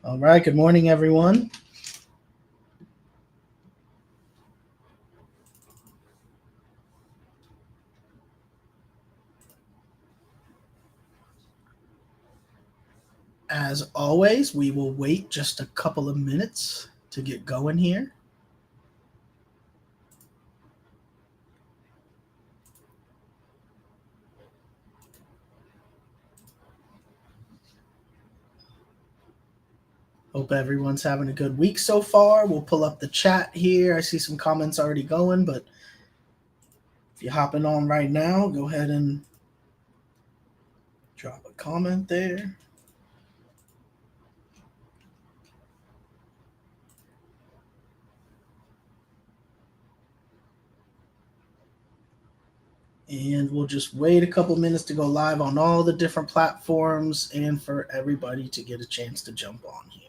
All right, good morning, everyone. As always, we will wait just a couple of minutes to get going here. Hope everyone's having a good week so far. We'll pull up the chat here. I see some comments already going, but if you're hopping on right now, go ahead and drop a comment there. And we'll just wait a couple minutes to go live on all the different platforms and for everybody to get a chance to jump on here.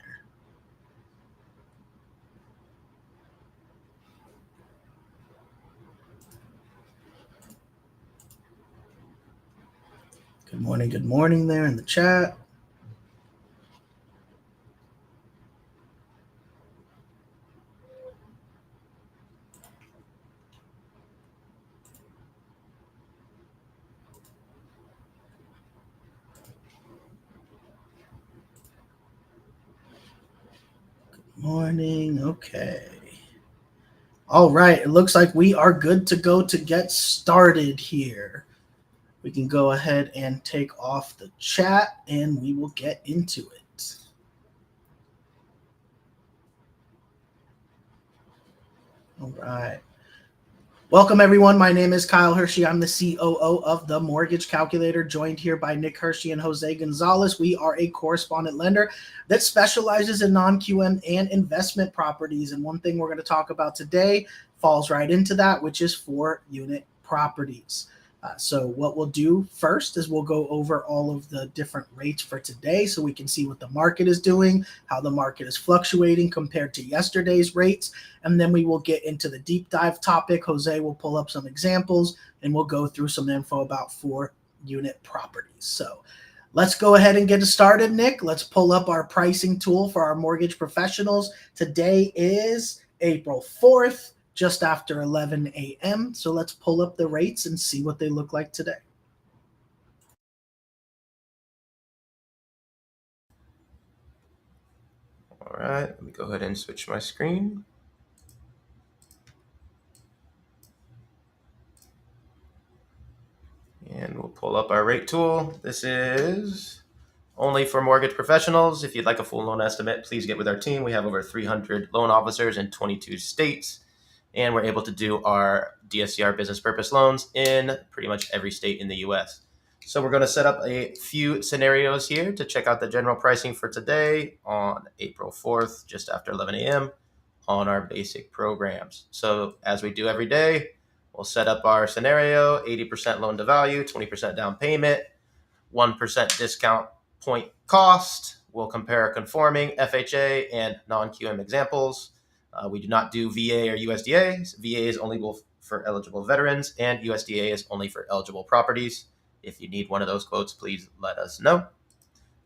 Good morning there in the chat. Morning. Okay. All right. It looks like we are good to go to get started here. We can go ahead and take off the chat and we will get into it. All right. Welcome, everyone. My name is Kyle Hiersche. I'm the COO of The Mortgage Calculator, joined here by Nick Hiersche and Jose Gonzalez. We are a correspondent lender that specializes in non-QM and investment properties. And one thing we're going to talk about today falls right into that, which is 4-unit properties. So what we'll do first is we'll go over all of the different rates for today so we can see what the market is doing, how the market is fluctuating compared to yesterday's rates, and then we will get into the deep dive topic. Jose will pull up some examples and we'll go through some info about 4-unit properties. So let's go ahead and get it started, Nick. Let's pull up our pricing tool for our mortgage professionals. Today is April 4th. Just after 11 a.m. So let's pull up the rates and see what they look like today. All right, let me go ahead and switch my screen. And we'll pull up our rate tool. This is only for mortgage professionals. If you'd like a full loan estimate, please get with our team. We have over 300 loan officers in 22 states. And we're able to do our DSCR business purpose loans in pretty much every state in the US. So we're going to set up a few scenarios here to check out the general pricing for today on April 4th, just after 11 a.m. on our basic programs. So as we do every day, we'll set up our scenario, 80% loan to value, 20% down payment, 1% discount point cost. We'll compare conforming FHA and non-QM examples. We do not do VA or USDA. VA is only for eligible veterans, and USDA is only for eligible properties. If you need one of those quotes, please let us know.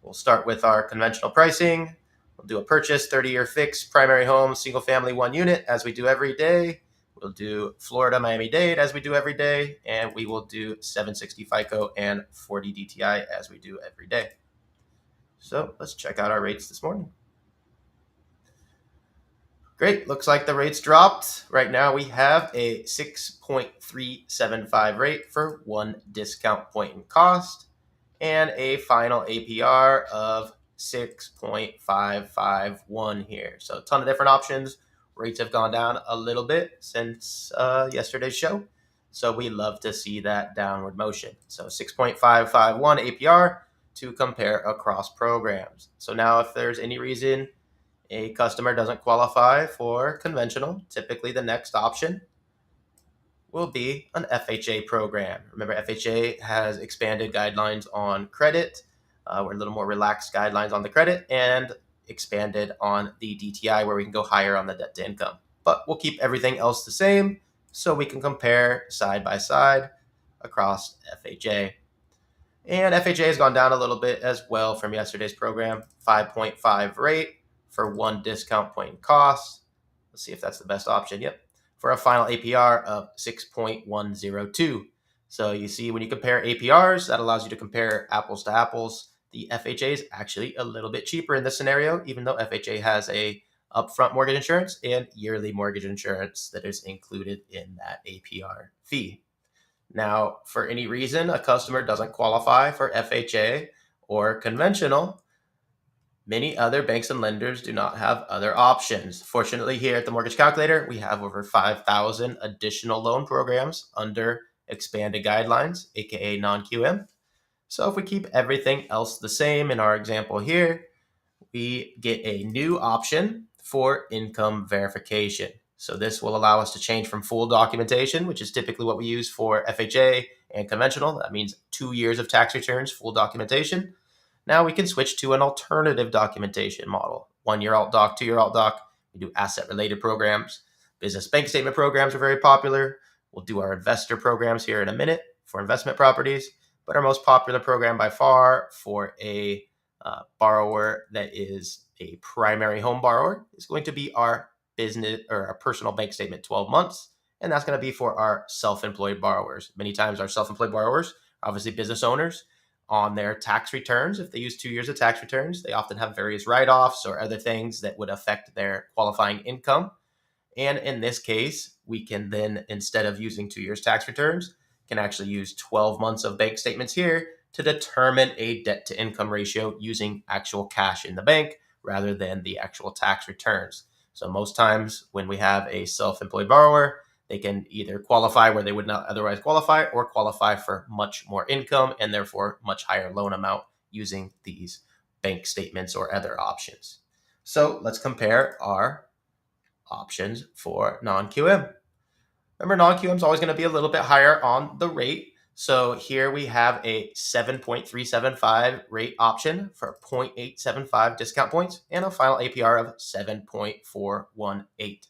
We'll start with our conventional pricing. We'll do a purchase, 30-year fix, primary home, single family, 1 unit, as we do every day. We'll do Florida, Miami-Dade, as we do every day. And we will do 760 FICO and 40 DTI, as we do every day. So let's check out our rates this morning. Great. Looks like the rates dropped. Right now we have a 6.375 rate for 1 discount point in cost and a final APR of 6.551 here. So a ton of different options. Rates have gone down a little bit since yesterday's show. So we love to see that downward motion. So 6.551 APR to compare across programs. So now if there's any reason a customer doesn't qualify for conventional, typically the next option will be an FHA program. Remember, FHA has expanded guidelines on credit. We're a little more relaxed guidelines on the credit and expanded on the DTI where we can go higher on the debt to income. But we'll keep everything else the same so we can compare side by side across FHA. And FHA has gone down a little bit as well from yesterday's program, 5.5 rate for 1 discount point in cost. Let's see if that's the best option. Yep. For a final APR of 6.102. So you see, when you compare APRs, that allows you to compare apples to apples. The FHA is actually a little bit cheaper in this scenario, even though FHA has a upfront mortgage insurance and yearly mortgage insurance that is included in that APR fee. Now, for any reason a customer doesn't qualify for FHA or conventional, many other banks and lenders do not have other options. Fortunately, here at the Mortgage Calculator, we have over 5,000 additional loan programs under expanded guidelines, aka non-QM. So if we keep everything else the same in our example here, we get a new option for income verification. So this will allow us to change from full documentation, which is typically what we use for FHA and conventional. That means 2 years of tax returns, full documentation. Now we can switch to an alternative documentation model. 1 year alt doc, 2 year alt doc. We do asset related programs. Business bank statement programs are very popular. We'll do our investor programs here in a minute for investment properties. But our most popular program by far for a borrower that is a primary home borrower is going to be our business or our personal bank statement 12 months. And that's going to be for our self-employed borrowers. Many times our self-employed borrowers are obviously business owners. On their tax returns, if they use 2 years of tax returns, they often have various write-offs or other things that would affect their qualifying income. And in this case, we can then, instead of using 2 years tax returns, can actually use 12 months of bank statements here to determine a debt to income ratio using actual cash in the bank rather than the actual tax returns. So most times when we have a self-employed borrower, they can either qualify where they would not otherwise qualify or qualify for much more income and therefore much higher loan amount using these bank statements or other options. So let's compare our options for non-QM. Remember, non-QM is always going to be a little bit higher on the rate. So here we have a 7.375 rate option for 0.875 discount points and a final APR of 7.418.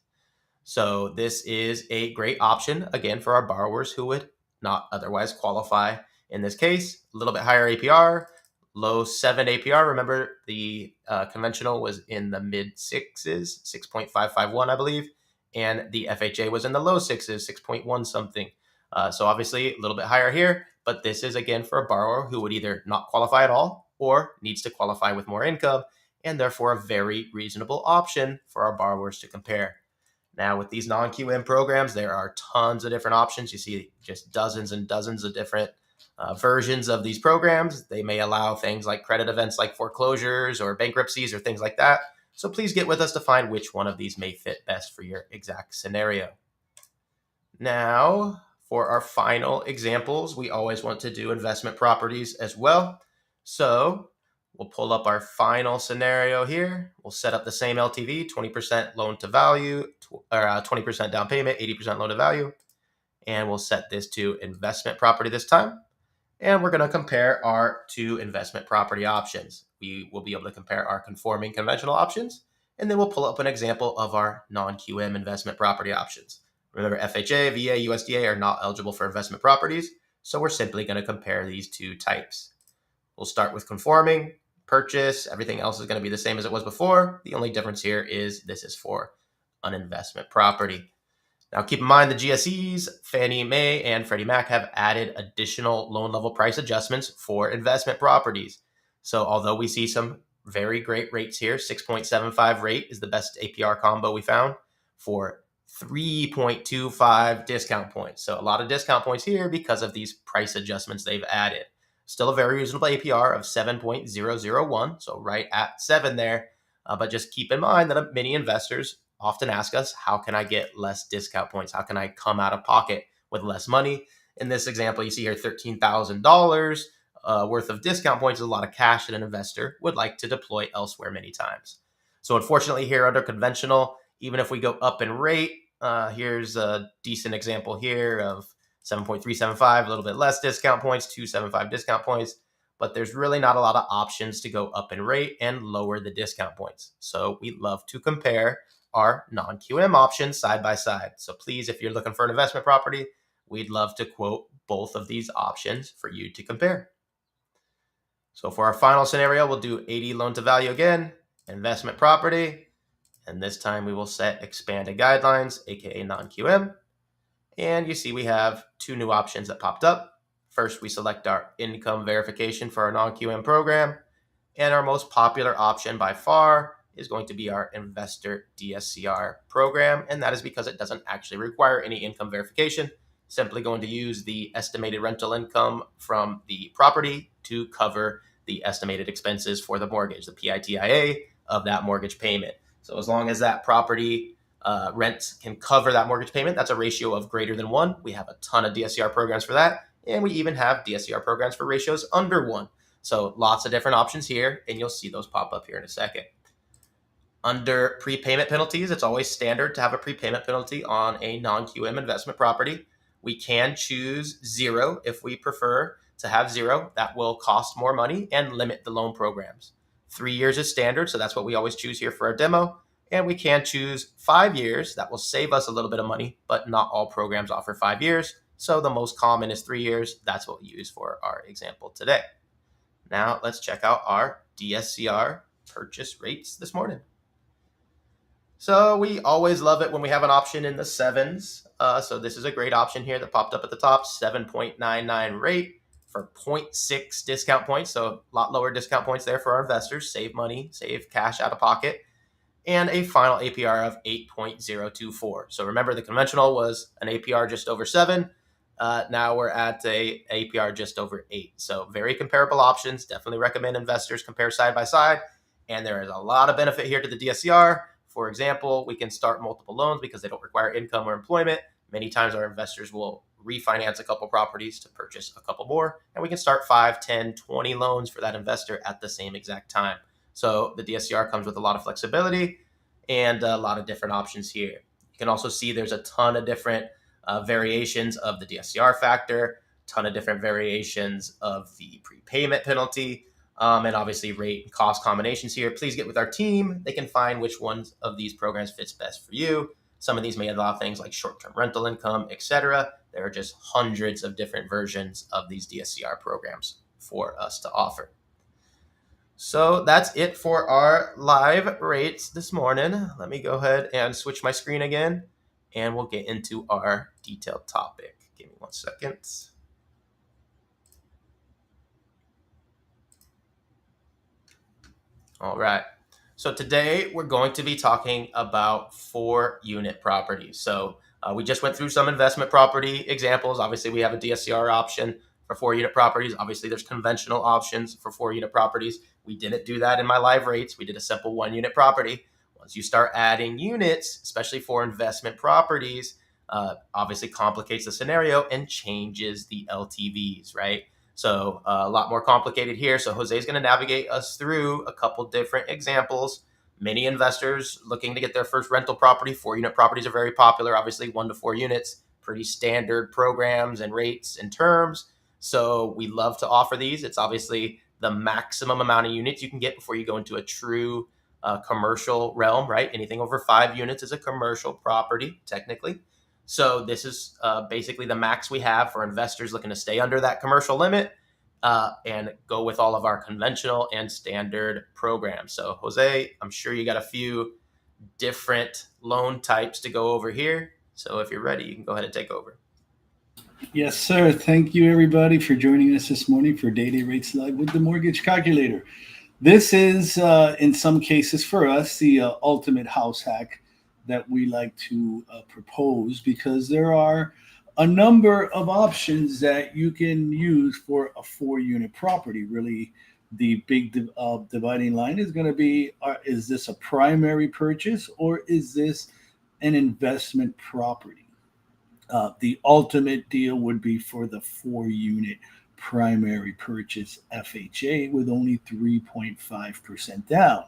So this is a great option, again, for our borrowers who would not otherwise qualify. In this case, a little bit higher APR, low 7 APR. Remember, the conventional was in the mid 6s, 6.551, I believe. And the FHA was in the low 6s, 6.1 something. So obviously a little bit higher here, but this is again for a borrower who would either not qualify at all or needs to qualify with more income, and therefore a very reasonable option for our borrowers to compare. Now with these non-QM programs, there are tons of different options. You see just dozens and dozens of different versions of these programs. They may allow things like credit events like foreclosures or bankruptcies or things like that. So please get with us to find which one of these may fit best for your exact scenario. Now, for our final examples, we always want to do investment properties as well. So we'll pull up our final scenario here. We'll set up the same LTV, 20% loan to value, or 20% down payment, 80% loan to value. And we'll set this to investment property this time. And we're going to compare our 2 investment property options. We will be able to compare our conforming conventional options, and then we'll pull up an example of our non-QM investment property options. Remember, FHA, VA, USDA are not eligible for investment properties, so we're simply going to compare these 2 types. We'll start with conforming, purchase. Everything else is going to be the same as it was before. The only difference here is this is for an investment property. Now, keep in mind the GSEs, Fannie Mae and Freddie Mac have added additional loan level price adjustments for investment properties. So although we see some very great rates here, 6.75 rate is the best APR combo we found for 3.25 discount points. So a lot of discount points here because of these price adjustments they've added. Still a very reasonable APR of 7.001, so right at 7 there. But just keep in mind that many investors often ask us, how can I get less discount points? How can I come out of pocket with less money? In this example, you see here $13,000 worth of discount points is a lot of cash that an investor would like to deploy elsewhere many times. So unfortunately here under conventional, even if we go up in rate, here's a decent example here of 7.375, a little bit less discount points, 275 discount points, but there's really not a lot of options to go up in rate and lower the discount points. So we love to compare our non-QM options side by side. So please, if you're looking for an investment property, we'd love to quote both of these options for you to compare. So for our final scenario, we'll do 80 loan to value again, investment property. And this time we will set expanded guidelines, aka non-QM. And you see we have two new options that popped up. First, we select our income verification for our non-QM program. And our most popular option by far is going to be our investor DSCR program. And that is because it doesn't actually require any income verification. Simply going to use the estimated rental income from the property to cover the estimated expenses for the mortgage, the PITIA of that mortgage payment. So as long as that property rent can cover that mortgage payment, that's a ratio of greater than 1. We have a ton of DSCR programs for that. And we even have DSCR programs for ratios under 1. So lots of different options here, and you'll see those pop up here in a second. Under prepayment penalties, it's always standard to have a prepayment penalty on a non-QM investment property. We can choose 0 if we prefer to have 0. That will cost more money and limit the loan programs. 3 years is standard, so that's what we always choose here for our demo. And we can choose 5 years. That will save us a little bit of money, but not all programs offer 5 years. So the most common is 3 years. That's what we use for our example today. Now let's check out our DSCR purchase rates this morning. So we always love it when we have an option in the 7s. So this is a great option here that popped up at the top, 7.99 rate for 0.6 discount points. So a lot lower discount points there for our investors, save money, save cash out of pocket, and a final APR of 8.024. So remember, the conventional was an APR just over 7. Now we're at a APR just over 8. So very comparable options. Definitely recommend investors compare side by side. And there is a lot of benefit here to the DSCR. For example, we can start multiple loans because they don't require income or employment. Many times our investors will refinance a couple properties to purchase a couple more. And we can start 5, 10, 20 loans for that investor at the same exact time. So the DSCR comes with a lot of flexibility and a lot of different options here. You can also see there's a ton of different variations of the DSCR factor, ton of different variations of the prepayment penalty, and obviously rate and cost combinations here. Please get with our team. They can find which ones of these programs fits best for you. Some of these may allow things like short-term rental income, etc. There are just hundreds of different versions of these DSCR programs for us to offer. So that's it for our live rates this morning. Let me go ahead and switch my screen again, and we'll get into our detailed topic. Give me 1 second. All right. So today we're going to be talking about 4-unit properties. So we just went through some investment property examples. Obviously, we have a DSCR option for 4-unit properties. Obviously, there's conventional options for 4-unit properties. We didn't do that in my live rates. We did a simple 1-unit property. Once you start adding units, especially for investment properties, obviously complicates the scenario and changes the LTVs, right? So a lot more complicated here. So Jose is going to navigate us through a couple different examples. Many investors looking to get their first rental property. 4-unit properties are very popular, obviously 1 to 4 units, pretty standard programs and rates and terms. So we love to offer these. It's obviously the maximum amount of units you can get before you go into a true commercial realm, right? Anything over 5 units is a commercial property, technically. So this is basically the max we have for investors looking to stay under that commercial limit and go with all of our conventional and standard programs. So Jose, I'm sure you got a few different loan types to go over here. So if you're ready, you can go ahead and take over. Yes, sir. Thank you, everybody, for joining us this morning for Day Rates Live with the Mortgage Calculator. This is, in some cases for us, the ultimate house hack that we like to propose, because there are a number of options that you can use for a 4-unit property. Really, the big dividing line is going to be, is this a primary purchase or is this an investment property? The ultimate deal would be for the 4-unit primary purchase FHA with only 3.5% down.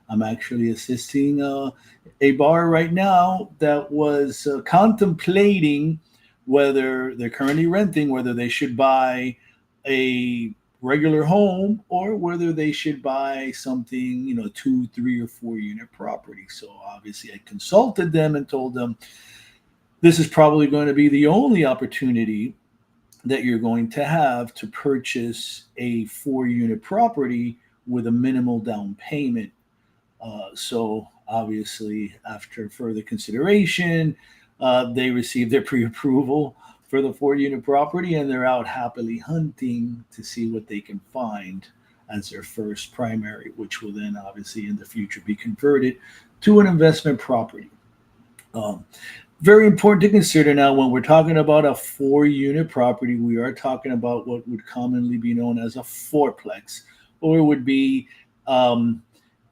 I'm actually assisting a borrower right now that was contemplating whether they're currently renting, whether they should buy a regular home or whether they should buy something, 2, 3, or 4-unit property. So obviously I consulted them and told them this is probably going to be the only opportunity that you're going to have to purchase a 4-unit property with a minimal down payment So obviously, after further consideration, they received their pre-approval for the 4-unit property, and they're out happily hunting to see what they can find as their first primary, which will then obviously in the future be converted to an investment property. Very important to consider now when we're talking about a 4-unit property, we are talking about what would commonly be known as a fourplex, or would be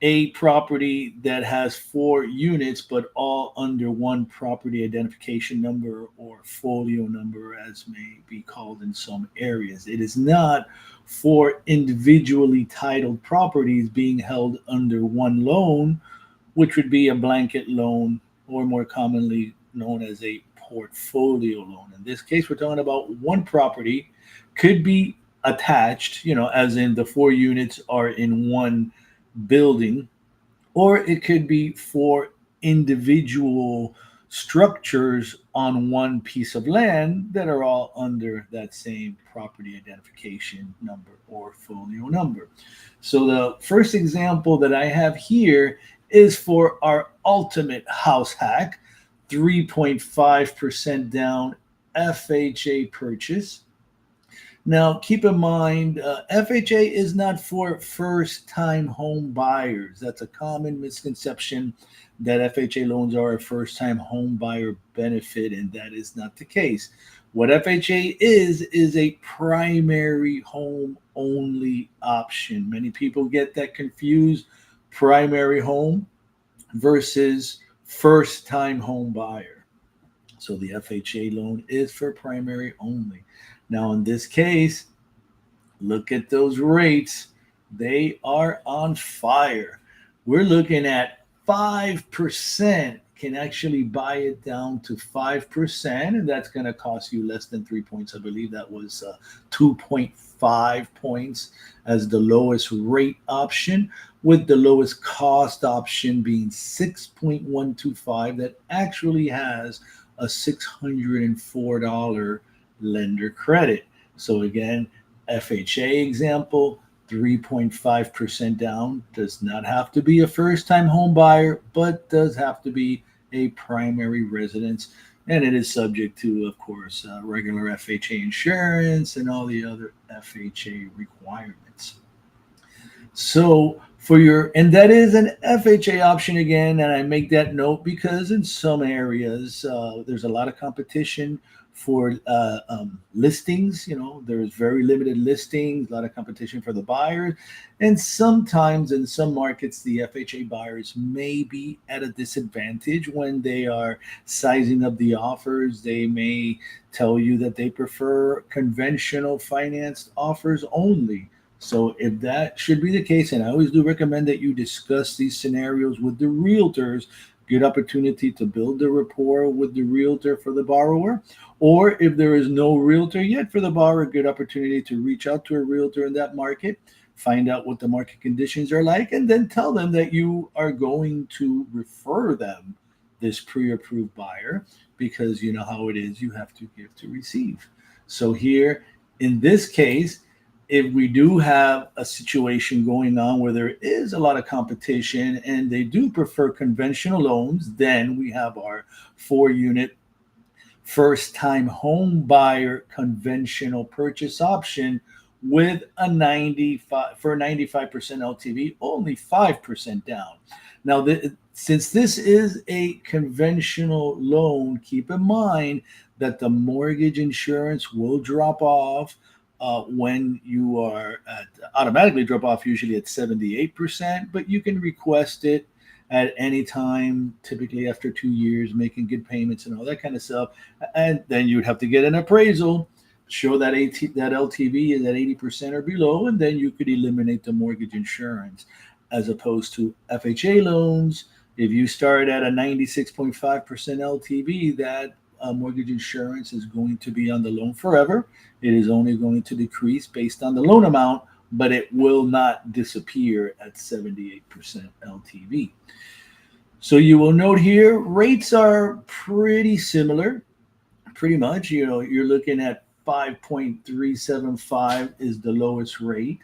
a property that has 4 units, but all under one property identification number or folio number, as may be called in some areas. It is not 4 individually titled properties being held under one loan, which would be a blanket loan, or more commonly known as a portfolio loan. In this case, we're talking about one property, could be attached, as in the 4 units are in one building, or it could be 4 individual structures on one piece of land that are all under that same property identification number or folio number. So the first example that I have here is for our ultimate house hack, 3.5% down FHA purchase. Now, keep in mind, FHA is not for first-time home buyers. That's a common misconception that FHA loans are a first-time home buyer benefit, and that is not the case. What FHA is a primary home only option. Many people get that confused, primary home versus first-time home buyer. So the FHA loan is for primary only. Now, in this case, look at those rates. They are on fire. We're looking at 5%, can actually buy it down to 5%, and that's going to cost you less than 3 points. I believe that was 2.5 points as the lowest rate option, with the lowest cost option being 6.125. That actually has a $604 lender credit. So again, FHA example, 3.5% down, does not have to be a first-time home buyer, but does have to be a primary residence, and it is subject to, of course, regular FHA insurance and all the other FHA requirements. So and that is an FHA option again, and I make that note because in some areas there's a lot of competition for listings. There's very limited listings, a lot of competition for the buyers, and sometimes in some markets the FHA buyers may be at a disadvantage when they are sizing up the offers. They may tell you that they prefer conventional financed offers only. So if that should be the case, and I always do recommend that you discuss these scenarios with the realtors, good opportunity to build a rapport with the realtor for the borrower. Or if there is no realtor yet for the borrower, good opportunity to reach out to a realtor in that market, find out what the market conditions are like, and then tell them that you are going to refer them this pre-approved buyer, because you know how it is, you have to give to receive. So here, in this case, if we do have a situation going on where there is a lot of competition and they do prefer conventional loans, then we have our 4-unit first-time home buyer conventional purchase option with a 95% LTV, only 5% down. Now, since this is a conventional loan, keep in mind that the mortgage insurance will drop off when you are automatically drop off usually at 78%, but you can request it at any time, typically after 2 years, making good payments and all that kind of stuff. And then you would have to get an appraisal, show that that LTV is at 80% or below, and then you could eliminate the mortgage insurance. As opposed to FHA loans, if you start at a 96.5% LTV, that mortgage insurance is going to be on the loan forever. It is only going to decrease based on the loan amount, but it will not disappear at 78% LTV. So you will note here, rates are pretty similar, pretty much. You're looking at 5.375 is the lowest rate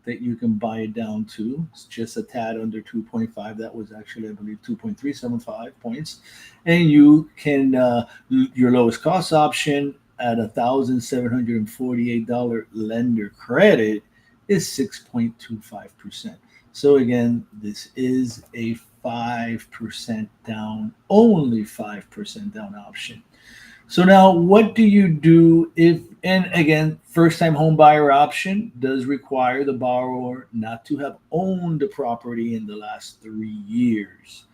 that you can buy it down to. It's just a tad under 2.5. That was actually, I believe, 2.375 points. And you can, your lowest cost option at $1,748 lender credit is 6.25%. So again, this is a 5% down, only 5% down option. So now what do you do if, and again, first time home buyer option does require the borrower not to have owned the property in the last 3 years,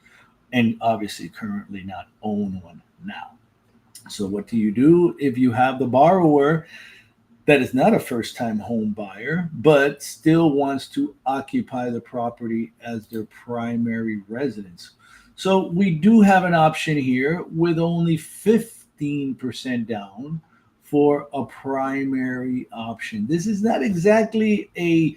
and obviously currently not own one now. So what do you do if you have the borrower that is not a first time home buyer, but still wants to occupy the property as their primary residence? So we do have an option here with only 15% down for a primary option. This is not exactly a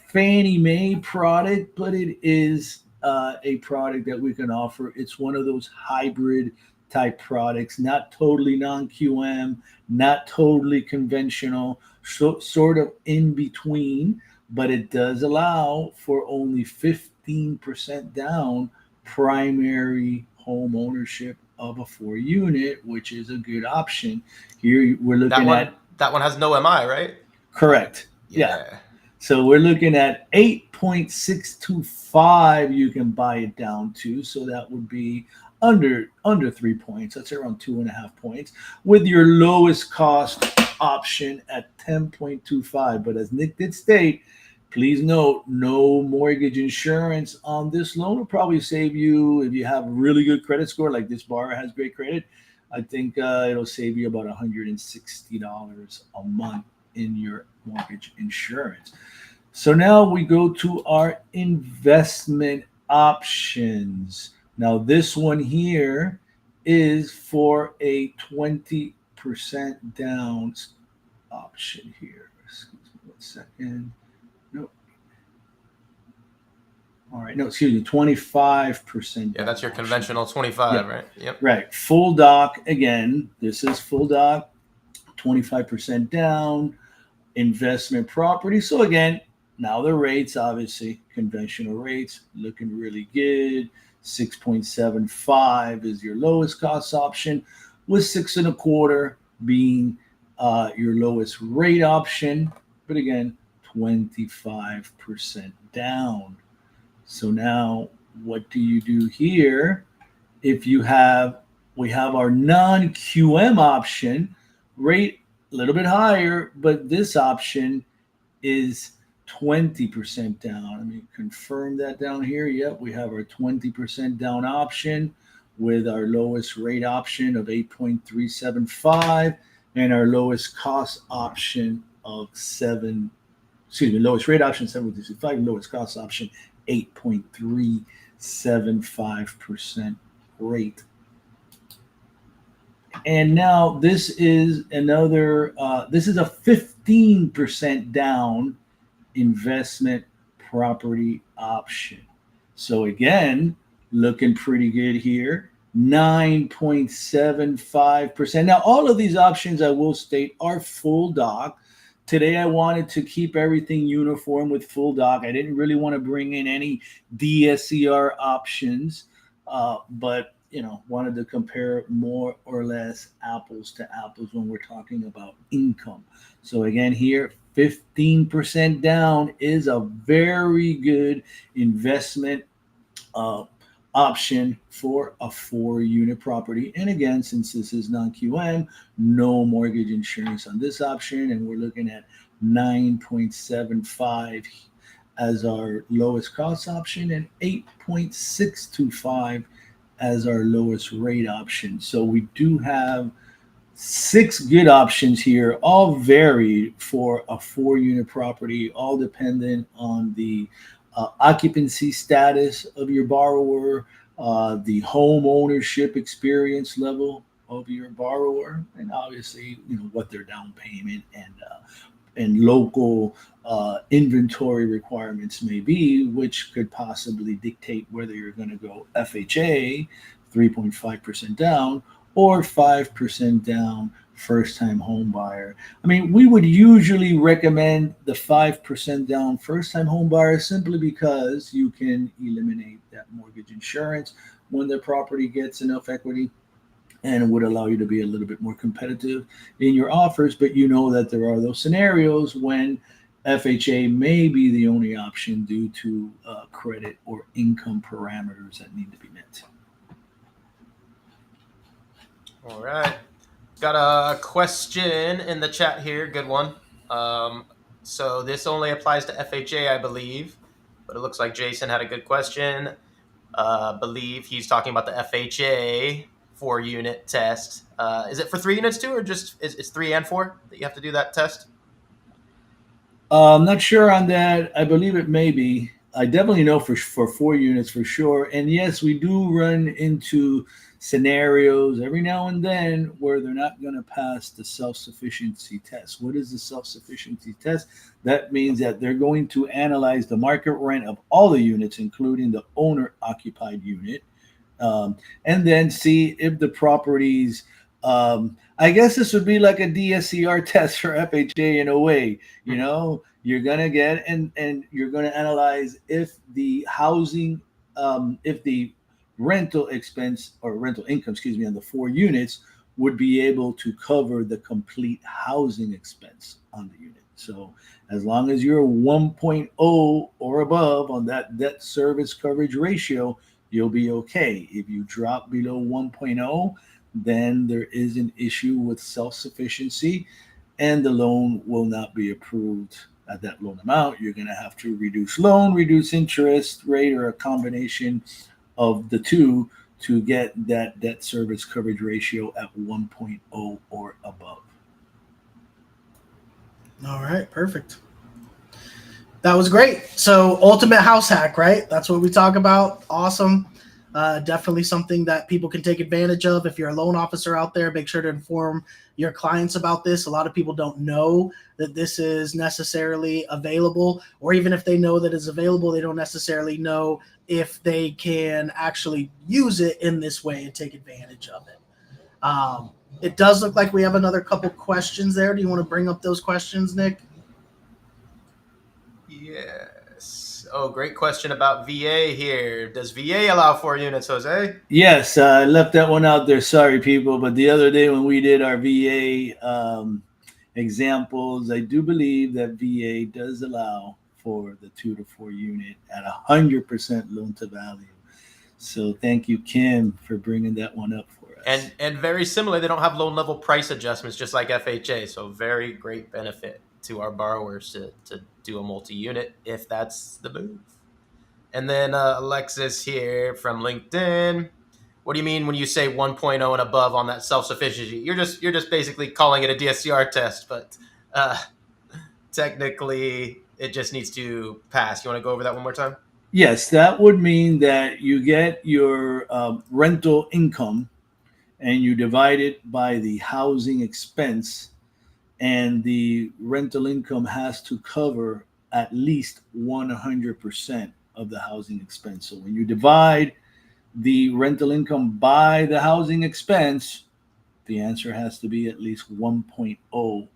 Fannie Mae product, but it is a product that we can offer. It's one of those hybrid type products, not totally non-QM, not totally conventional, so sort of in between, but it does allow for only 15% down primary home ownership of a 4-unit, which is a good option. Here we're looking at that one has no MI, right? Correct. Yeah. So we're looking at 8.625 you can buy it down to. So that would be under 3 points. That's around 2.5 points, with your lowest cost option at 10.25. But as Nick did state, please note, no mortgage insurance on this loan will probably save you, if you have a really good credit score, like this borrower has great credit, I think it'll save you about $160 a month in your mortgage insurance. So now we go to our investment options. Now this one here is for a 20% down option here. Excuse me 1 second. No. All right. No, excuse me. 25%. Yeah, that's your conventional 25, yep. Right? Yep. Right. Full doc. Again, this is full doc, 25% down, investment property. So again, now the rates, obviously, conventional rates, looking really good. 6.75 is your lowest cost option, with 6.25 being your lowest rate option. But again, 25% down. So now what do you do here? If you have, we have our non-QM option, rate a little bit higher, but this option is 20% down. Let me confirm that down here. Yep, we have our 20% down option with our lowest rate option of 8.375 and our lowest cost option of lowest rate option 7.65, lowest cost option 8.375% rate. And now this is another, this is a 15% down investment property option. So again, looking pretty good here, 9.75%. Now, all of these options, I will state, are full doc. Today, I wanted to keep everything uniform with full doc. I didn't really want to bring in any DSCR options, but wanted to compare more or less apples to apples when we're talking about income. So again, here, 15% down is a very good investment option for a 4-unit property. And again, since this is non-QM, no mortgage insurance on this option, and we're looking at 9.75 as our lowest cost option and 8.625 as our lowest rate option. So we do have 6 good options here, all varied for a 4-unit property, all dependent on the occupancy status of your borrower, the home ownership experience level of your borrower, and obviously, what their down payment and local inventory requirements may be, which could possibly dictate whether you're going to go FHA, 3.5% down, or 5% down first-time home buyer. I mean, we would usually recommend the 5% down first-time home buyer simply because you can eliminate that mortgage insurance when the property gets enough equity and would allow you to be a little bit more competitive in your offers. But you know that there are those scenarios when FHA may be the only option due to credit or income parameters that need to be met. All right. Got a question in the chat here. Good one. So this only applies to FHA, I believe, but it looks like Jason had a good question. Believe he's talking about the FHA 4-unit test. Is it for 3 units too, or just it's 3 and 4 that you have to do that test? I'm not sure on that. I believe it may be. I definitely know for 4 units for sure. And yes, we do run into scenarios every now and then where they're not going to pass the self-sufficiency test. What is the self-sufficiency test? That means that they're going to analyze the market rent of all the units, including the owner-occupied unit, and then see if the properties. I guess this would be like a DSCR test for FHA in a way. You know, you're gonna get and you're gonna analyze if the housing, if the rental expense or rental income, excuse me, on the 4 units would be able to cover the complete housing expense on the unit. So as long as you're 1.0 or above on that debt service coverage ratio, you'll be okay. If you drop below 1.0, then there is an issue with self-sufficiency and the loan will not be approved at that loan amount. You're going to have to reduce loan, reduce interest rate, or a combination of the two to get that debt service coverage ratio at 1.0 or above. All right, perfect. That was great. So ultimate house hack, right? That's what we talk about. Awesome. Definitely something that people can take advantage of. If you're a loan officer out there, make sure to inform your clients about this. A lot of people don't know that this is necessarily available, or even if they know that it's available, they don't necessarily know if they can actually use it in this way and take advantage of it. It does look like we have another couple questions there. Do you want to bring up those questions, Nick? Yes. Oh, great question about VA here. Does VA allow 4 units, Jose? Yes, I left that one out there. Sorry, people. But the other day when we did our VA examples, I do believe that VA does allow for the 2 to 4 unit at 100% loan to value. So thank you, Kim, for bringing that one up for us. And very similar, they don't have loan level price adjustments just like FHA. So very great benefit to our borrowers to do a multi-unit if that's the move. And then Alexis here from LinkedIn. What do you mean when you say 1.0 and above on that self-sufficiency? You're just basically calling it a DSCR test, but technically it just needs to pass. You want to go over that one more time? Yes, that would mean that you get your rental income and you divide it by the housing expense, and the rental income has to cover at least 100% of the housing expense. So when you divide the rental income by the housing expense, the answer has to be at least 1.0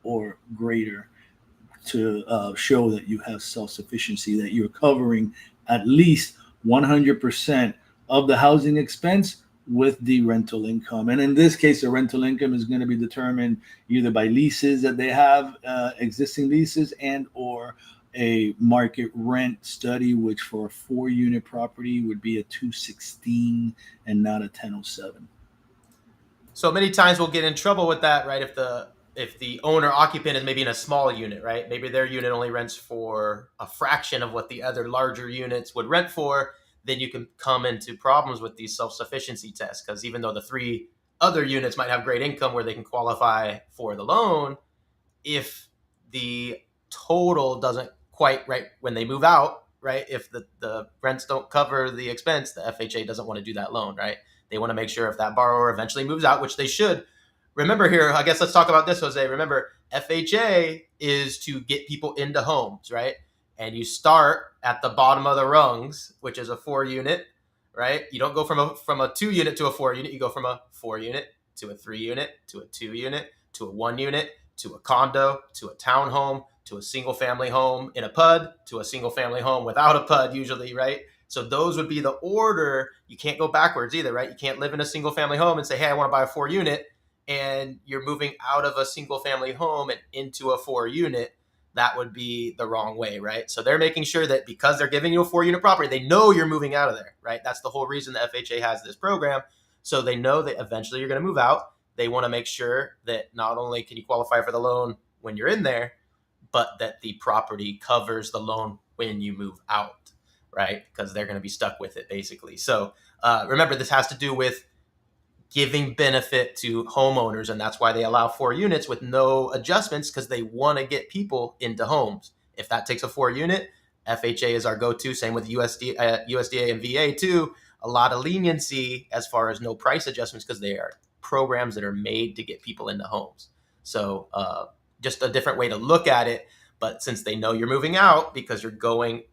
or greater to show that you have self-sufficiency, that you're covering at least 100% of the housing expense with the rental income. And in this case, the rental income is going to be determined either by leases that they have, existing leases, and or a market rent study, which for a 4-unit property would be a 216 and not a 1007. So many times we'll get in trouble with that, right? If the owner occupant is maybe in a small unit, right? Maybe their unit only rents for a fraction of what the other larger units would rent for, then you can come into problems with these self-sufficiency tests. Because even though the 3 other units might have great income where they can qualify for the loan, if the total doesn't quite, right, when they move out, right, if the rents don't cover the expense, the FHA doesn't want to do that loan, right? They want to make sure if that borrower eventually moves out, which they should. Remember here, I guess let's talk about this, Jose. Remember, FHA is to get people into homes, right? And you start at the bottom of the rungs, which is a 4-unit, right? You don't go from a 2-unit to a 4-unit. You go from a 4-unit to a 3 unit, to a 2 unit, to a 1 unit, to a condo, to a townhome, to a single family home in a PUD, to a single family home without a PUD usually, right? So those would be the order. You can't go backwards either, right? You can't live in a single family home and say, hey, I want to buy a 4 unit, and you're moving out of a single family home and into a 4 unit. That would be the wrong way, right? So they're making sure that because they're giving you a 4 unit property, they know you're moving out of there, right? That's the whole reason the FHA has this program. So they know that eventually you're going to move out. They want to make sure that not only can you qualify for the loan when you're in there, but that the property covers the loan when you move out, right? Because they're going to be stuck with it basically. So remember, this has to do with giving benefit to homeowners, and that's why they allow 4 units with no adjustments, because they want to get people into homes. If that takes a 4 unit, FHA is our go-to. Same with USDA and VA too. A lot of leniency as far as no price adjustments, because they are programs that are made to get people into homes. So just a different way to look at it. But since they know you're moving out because you're going,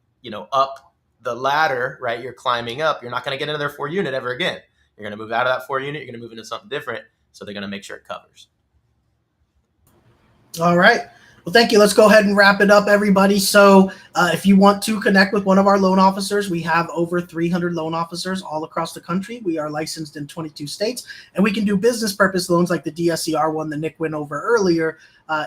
up the ladder, right? You're climbing up. You're not going to get into their 4 unit ever again. You're going to move out of that 4 unit. You're going to move into something different. So they're going to make sure it covers. All right. Well, thank you. Let's go ahead and wrap it up, everybody. So if you want to connect with one of our loan officers, we have over 300 loan officers all across the country. We are licensed in 22 states, and we can do business purpose loans like the DSCR one that Nick went over earlier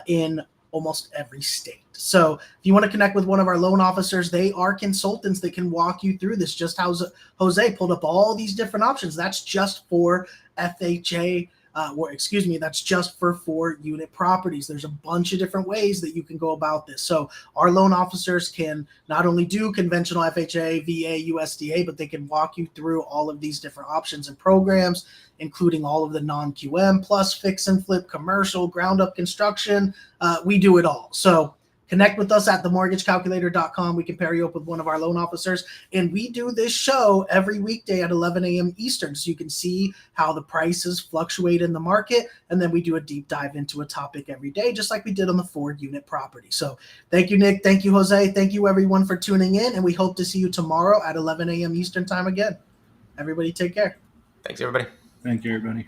in almost every state. So if you want to connect with one of our loan officers, they are consultants that can walk you through this. Just how Jose pulled up all these different options. That's just for FHA. That's just for 4 unit properties. There's a bunch of different ways that you can go about this. So our loan officers can not only do conventional FHA, VA, USDA, but they can walk you through all of these different options and programs, including all of the non-QM plus fix and flip, commercial, ground up construction. We do it all. So connect with us at themortgagecalculator.com. We can pair you up with one of our loan officers. And we do this show every weekday at 11 a.m. Eastern. So you can see how the prices fluctuate in the market. And then we do a deep dive into a topic every day, just like we did on the 4 unit property. So thank you, Nick. Thank you, Jose. Thank you, everyone, for tuning in. And we hope to see you tomorrow at 11 a.m. Eastern time again. Everybody take care. Thanks, everybody. Thank you, everybody.